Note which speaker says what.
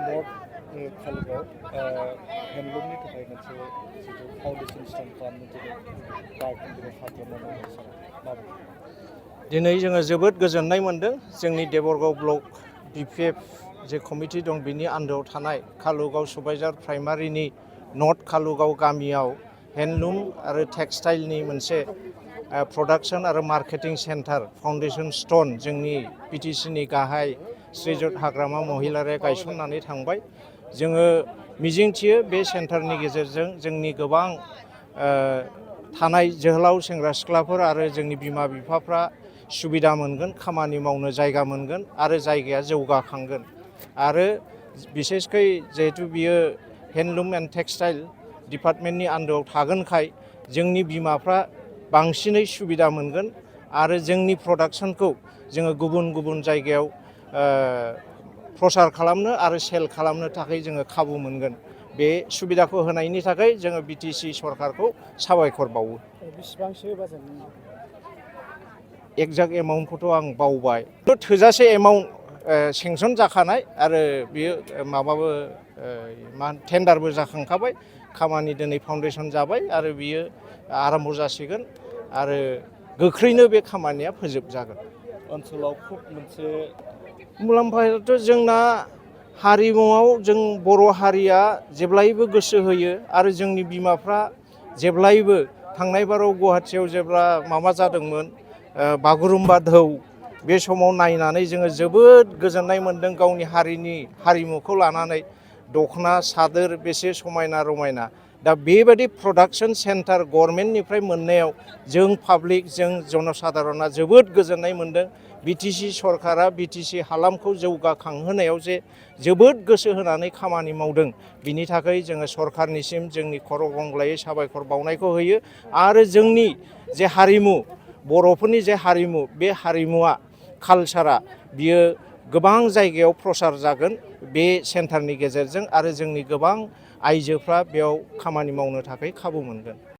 Speaker 1: North कालुगाव हेन्डलुमनि थाखाय मोनसे जिथु फाउन्डेसन स्टार्ट खालामनो दिनै गायखं दिनै हाग्रामायाव माबोरै
Speaker 2: दिनै जोङो जोबोद गोजोननाय मोन्दों जोंनि देबरगाव ब्लक बिपिएफ जे कमिटि दं बिनि आन्दोआव थानाय कालुगाव सुबाइजार प्राइमारिनि नर्थ कालुगाव गामियाव हेन्डलुम आरो टेक्सटाइलनि मोनसे प्रडाक्शन आरो मार्केटिं सेन्टार फाउन्डेसन स्टोन जोंनि बिटिसिनि गाहाय श्रीजुत हाग्रामा महिलारिया गायसननानै थांबाय जोङो मिजिंथियो बे सेन्टारनि गेजेरजों जोंनि गोबां थानाय जोहोलाव सेंग्रा सिख्लाफोर आरो जोंनि बिमा बिफाफ्रा सुबिदा मोनगोन खामानि मावनो जायगा मोनगोन आरो जायगाया जौगाखांगोन आरो बिसेसकै जिहेतु बियो हेन्डलुम एन्ड टेक्सटाइल डिपार्टमेन्टनि आन्दोआव थागोनखाय जोंनि बिमाफ्रा बांसिनै सुबिदा मोनगोन आरो जोंनि प्रडाक्शनखौ जोङो गुबुन गुबुन जायगायाव प्रसार खालामनो आरो सेल खालामनो थाखाय जोङो खाबु मोनगोन बे सुबिदाखौ होनायनि थाखाय जोङो बिटिसि सरकारखौ साबायखर बावो।
Speaker 1: बेसेबांसो बाजेट
Speaker 2: एक्जाक्ट एमाउन्टखौथ' आं बावबाय थोजासे एमाउन्ट सेंसन जाखानाय आरो बियो माबाबो टेन्डारबो जाखांखाबाय खामानि दिनै फाउन्डेसन जाबाय आरो बियो आराम्भ जासिगोन आरो गोख्रैनो बे खामानिया फोजोबजागोन।
Speaker 1: ओनसोलाव खुब मोनसे
Speaker 2: मुलाम्फायाथ' जोंना हारिमुआव जों बर' हारिया जेब्लायबो गोसो होयो आरो जोंनि बिमाफ्रा जेब्लायबो थांनाय बाराव गुवाहाटियाव जेब्ला माबा जादोंमोन बागुरुम्बा दोहौ बे समाव नायनानै जोङो जोबोद गोजोननाय मोन्दों गावनि हारिमुखौ लानानै दख'ना सादोर बेसे समायना रमायना दा बेबायदि प्रडाक्शन सेन्टार गभर्नमेन्टनिफ्राय मोननायाव जों पाब्लिक जों जनसाधारना जोबोद गोजोननाय मोन्दों। बिटिसि सरकारा बिटिसि हालामखौ जौगाखांहोनायाव जे जोबोद गोसो होनानै खामानि मावदों बिनि थाखाय जोङो सरकारनिसिम जोंनि खर' गंग्लायै साबायखर बावनायखौ होयो आरो जोंनि जे हारिमु बर'फोरनि जे हारिमु बे हारिमुवा कालसारा बियो गोबां जायगायाव प्रसार जागोन बे सेन्टारनि गेजेरजों आरो जोंनि गोबां आइजोफ्रा बेयाव खामानि मावनो थाखाय खाबु मोनगोन।